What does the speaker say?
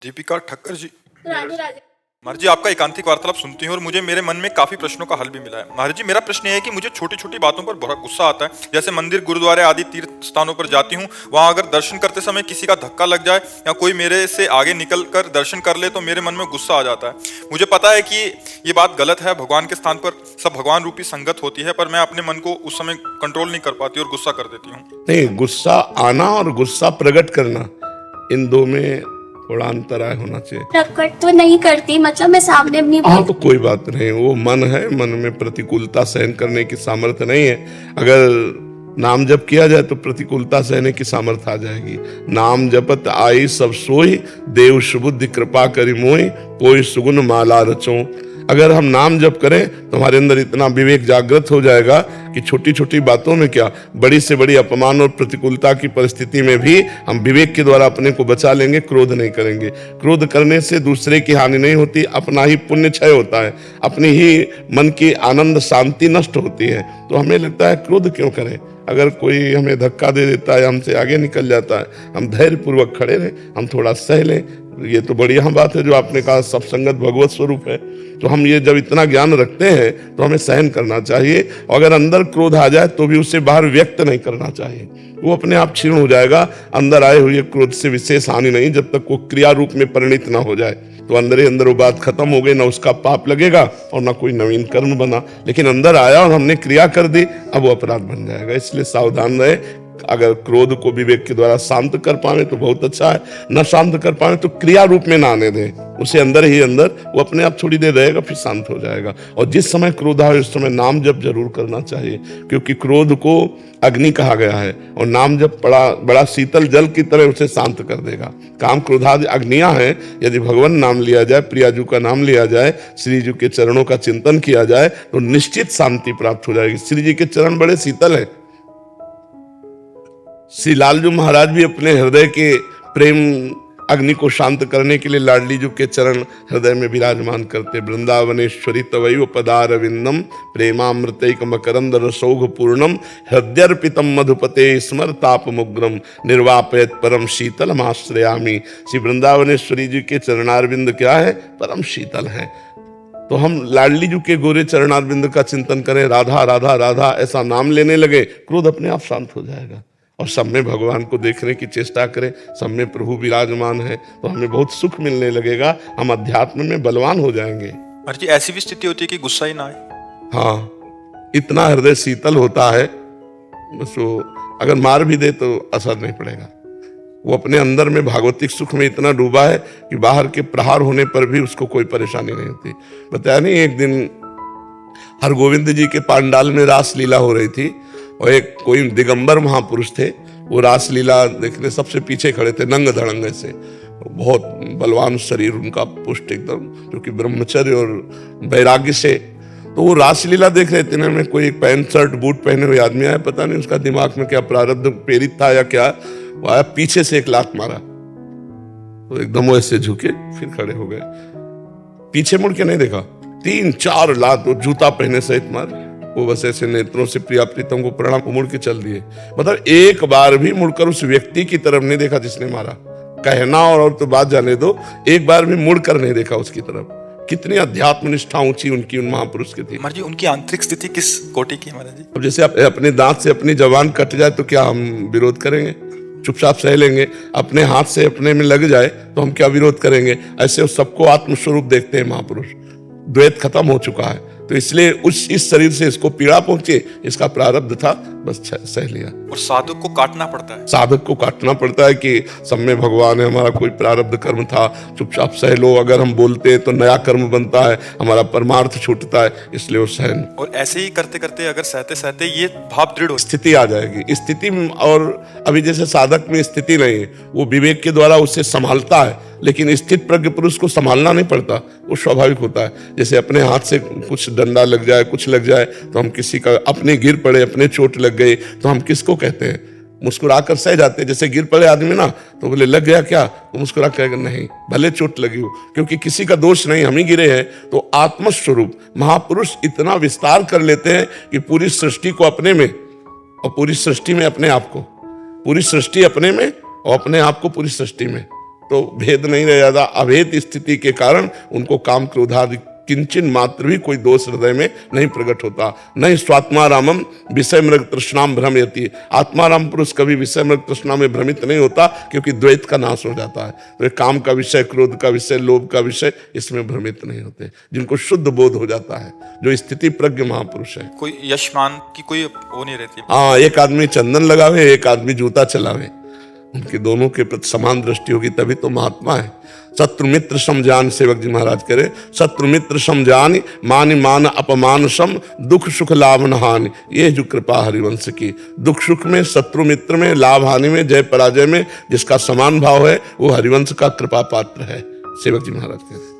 दीपिका ठक्कर जी, राधे राधे। महाराज जी आपका एकांतिक वार्तालाप सुनती हूँ और मुझे मेरे मन में काफी प्रश्नों का हल भी मिला है। महाराज जी मेरा प्रश्न यह है कि मुझे छोटी छोटी बातों पर बहुत गुस्सा आता है। जैसे मंदिर, गुरुद्वारे आदि तीर्थ स्थानों पर जाती हूँ, वहां अगर दर्शन करते समय किसी का धक्का लग जाए या कोई मेरे से आगे निकल कर दर्शन कर ले तो मेरे मन में गुस्सा आ जाता है। मुझे पता है कि ये बात गलत है, भगवान के स्थान पर सब भगवान रूपी संगत होती है, पर मैं अपने मन को उस समय कंट्रोल नहीं कर पाती और गुस्सा कर देती हूँ। नहीं, गुस्सा आना और गुस्सा प्रकट करना, इन दो में थोड़ा अंतराय होना चाहिए। प्रकट तो नहीं करती, मतलब मैं सामने नहीं हाँ तो कोई बात नहीं, वो मन है, मन में प्रतिकूलता सहन करने की सामर्थ्य नहीं है। अगर नाम जप किया जाए तो प्रतिकूलता सहने की सामर्थ्य आ जाएगी। नाम जपत आई सब सोई, देव सुबुद्धि कृपा करी मोई, कोई सुगुन माला रचो। अगर हम नाम जप करें तो हमारे अंदर इतना विवेक जागृत हो जाएगा कि छोटी छोटी बातों में क्या, बड़ी से बड़ी अपमान और प्रतिकूलता की परिस्थिति में भी हम विवेक के द्वारा अपने को बचा लेंगे, क्रोध नहीं करेंगे। क्रोध करने से दूसरे की हानि नहीं होती, अपना ही पुण्य क्षय होता है, अपनी ही मन की आनंद शांति नष्ट होती है। तो हमें लगता है क्रोध क्यों करें। अगर कोई हमें धक्का दे देता है, हमसे आगे निकल जाता है, हम धैर्य पूर्वक खड़े रहें, हम थोड़ा सह लें। ये तो बढ़िया बात है जो आपने कहा, सब संगत भगवत स्वरूप है। तो हम ये जब इतना ज्ञान रखते हैं तो हमें सहन करना चाहिए। और अगर अंदर क्रोध आ जाए तो भी उसे बाहर व्यक्त नहीं करना चाहिए, वो अपने आप क्षीण हो जाएगा। अंदर आए हुए क्रोध से विशेष हानि नहीं, जब तक वो क्रिया रूप में परिणित ना हो जाए। तो अंदर ही अंदर वो बात खत्म हो गई, ना उसका पाप लगेगा और ना कोई नवीन कर्म बना। लेकिन अंदर आया और हमने क्रिया कर दी, अब वो अपराध बन जाएगा। इसलिए सावधान रहे। अगर क्रोध को विवेक के द्वारा शांत कर पाए तो बहुत अच्छा है, न शांत कर पाए तो क्रिया रूप में ना आने दें, उसे अंदर ही अंदर वो अपने आप थोड़ी देर रहेगा, फिर शांत हो जाएगा। और जिस समय क्रोध आए उस समय नाम जप जरूर करना चाहिए, क्योंकि क्रोध को अग्नि कहा गया है और नाम जप बड़ा शीतल जल की तरह उसे शांत कर देगा। काम क्रोधादि अग्नियां हैं, यदि भगवान नाम लिया जाए, प्रियाजू का नाम लिया जाए, श्री जी के चरणों का चिंतन किया जाए तो निश्चित शांति प्राप्त हो जाएगी। श्री जी के चरण बड़े शीतल है। श्री लालजू महाराज भी अपने हृदय के प्रेम अग्नि को शांत करने के लिए लाडली जी के चरण हृदय में विराजमान करते। वृंदावनेश्वरी तवैव पदारविंदम प्रेमामृतैक मकरंद रसौघ पूर्णम, हृदयर्पितम मधुपते स्मर तापमुग्रम, निर्वापयत परम शीतल आश्रयामी। श्री वृंदावनेश्वरी जी के चरणारविंद क्या है? परम शीतल है। तो हम लाडली जी के गोरे चरणारविंद का चिंतन करें, राधा राधा राधा ऐसा नाम लेने लगे, क्रोध अपने आप शांत हो जाएगा। और सब में भगवान को देखने की चेष्टा करें, सब में प्रभु विराजमान है, तो हमें बहुत सुख मिलने लगेगा, हम अध्यात्म में बलवान हो जाएंगे। महाराज जी ऐसी भी स्थिति होती है कि गुस्सा ही ना आए? हाँ, इतना हृदय शीतल होता है, बस वो अगर मार भी दे तो असर नहीं पड़ेगा। वो अपने अंदर में भागवतिक सुख में इतना डूबा है कि बाहर के प्रहार होने पर भी उसको कोई परेशानी नहीं होती। बताया नहीं, एक दिन हरगोविंद जी के पांडाल में रास लीला हो रही थी और एक कोई दिगंबर महापुरुष थे, वो रासलीला देखने सबसे पीछे खड़े थे, नंग धड़ंग से, बहुत बलवान शरीर उनका, पुष्ट एकदम, जो कि ब्रह्मचर्य और वैराग्य से। तो वो रासलीला देख रहे थे ना, में कोई एक पैंट शर्ट बूट पहने हुए आदमी आया, पता नहीं उसका दिमाग में क्या प्रारब्ध प्रेरित था या क्या, वो आया पीछे से एक लात मारा, तो एकदम वो ऐसे झुके, फिर खड़े हो गए, पीछे मुड़ के नहीं देखा, 3-4 लात वो जूता पहने सहित मार। वो बस ऐसे नेत्रों से प्रिया प्रीतम को प्रणाम मुड़ के चल दिए। मतलब एक बार भी मुड़कर उस व्यक्ति की तरफ नहीं देखा जिसने मारा। कहना और तो बात जाने दो, एक बार भी मुड़कर नहीं देखा उसकी तरफ। कितनी अध्यात्म निष्ठा ऊंची उनकी उन महापुरुष की थी। महाराज जी उनकी आंतरिक स्थिति किस कोटि की है महाराज जी? अब जैसे अपने दांत से अपनी जबान कट जाए तो क्या हम विरोध करेंगे? चुपचाप सह लेंगे। अपने हाथ से अपने में लग जाए तो हम क्या विरोध करेंगे? ऐसे सबको आत्मस्वरूप देखते हैं महापुरुष। द्वैत खत्म हो चुका है, तो इसलिए इस शरीर से इसको पीड़ा पहुंचे, इसका प्रारब्ध था, बस सह लिया। और साधक को काटना पड़ता है, साधक को काटना पड़ता है कि सब में भगवान है, हमारा कोई प्रारब्ध कर्म था, चुपचाप सह लो। अगर हम बोलते हैं तो नया कर्म बनता है, हमारा परमार्थ छूटता है, इसलिए वो सहन। और ऐसे ही करते करते अगर सहते सहते ये भाव दृढ़ हो, स्थिति आ जाएगी। स्थिति, और अभी जैसे साधक में स्थिति नहीं है, वो विवेक के द्वारा उसे संभालता है, लेकिन स्थित प्रज्ञ पुरुष को संभालना नहीं पड़ता, वो स्वाभाविक होता है। जैसे अपने हाथ से कुछ डंडा लग जाए, कुछ लग जाए, तो हम किसी का, अपने गिर पड़े, अपने चोट लग गई, तो हम किसको कहते हैं? मुस्कुराकर सह जाते हैं। जैसे गिर पड़े आदमी ना, तो बोले लग गया क्या, तो मुस्कुरा कहेगा नहीं, भले चोट लगी हो, क्योंकि किसी का दोष नहीं, हम ही गिरे हैं। तो आत्मस्वरूप महापुरुष इतना विस्तार कर लेते हैं कि पूरी सृष्टि को अपने में और पूरी सृष्टि में अपने आप को, पूरी सृष्टि अपने में और अपने आप को पूरी सृष्टि में, तो भेद नहीं रह जाता। अभेद स्थिति के कारण उनको काम क्रोधादि किंचन मात्र भी कोई दोष हृदय में नहीं प्रकट होता। नहीं स्वात्मारामम विषय मृग तृष्णाम भ्रमयति, आत्माराम पुरुष कभी विषय मृग तृष्णा में भ्रमित नहीं होता, क्योंकि द्वैत का नाश हो जाता है। तो ये काम का विषय, क्रोध का विषय, लोभ का विषय, इसमें भ्रमित नहीं होते, जिनको शुद्ध बोध हो जाता है, जो स्थिति प्रज्ञ महापुरुष है। कोई यशमान की कोई वो नहीं रहती। हाँ, एक आदमी चंदन लगावे, एक आदमी जूता चलावे, उनकी दोनों के प्रति समान दृष्टि होगी, तभी तो महात्मा है। शत्रु मित्र समझान, सेवक जी महाराज करे, शत्रु मित्र समझान, मान मान अपमान सम, दुख सुख लाभ न हानि। ये जो कृपा हरिवंश की, दुख सुख में, शत्रु मित्र में, लाभ हानि में, जय पराजय में जिसका समान भाव है, वो हरिवंश का कृपा पात्र है। सेवक जी महाराज कहते हैं।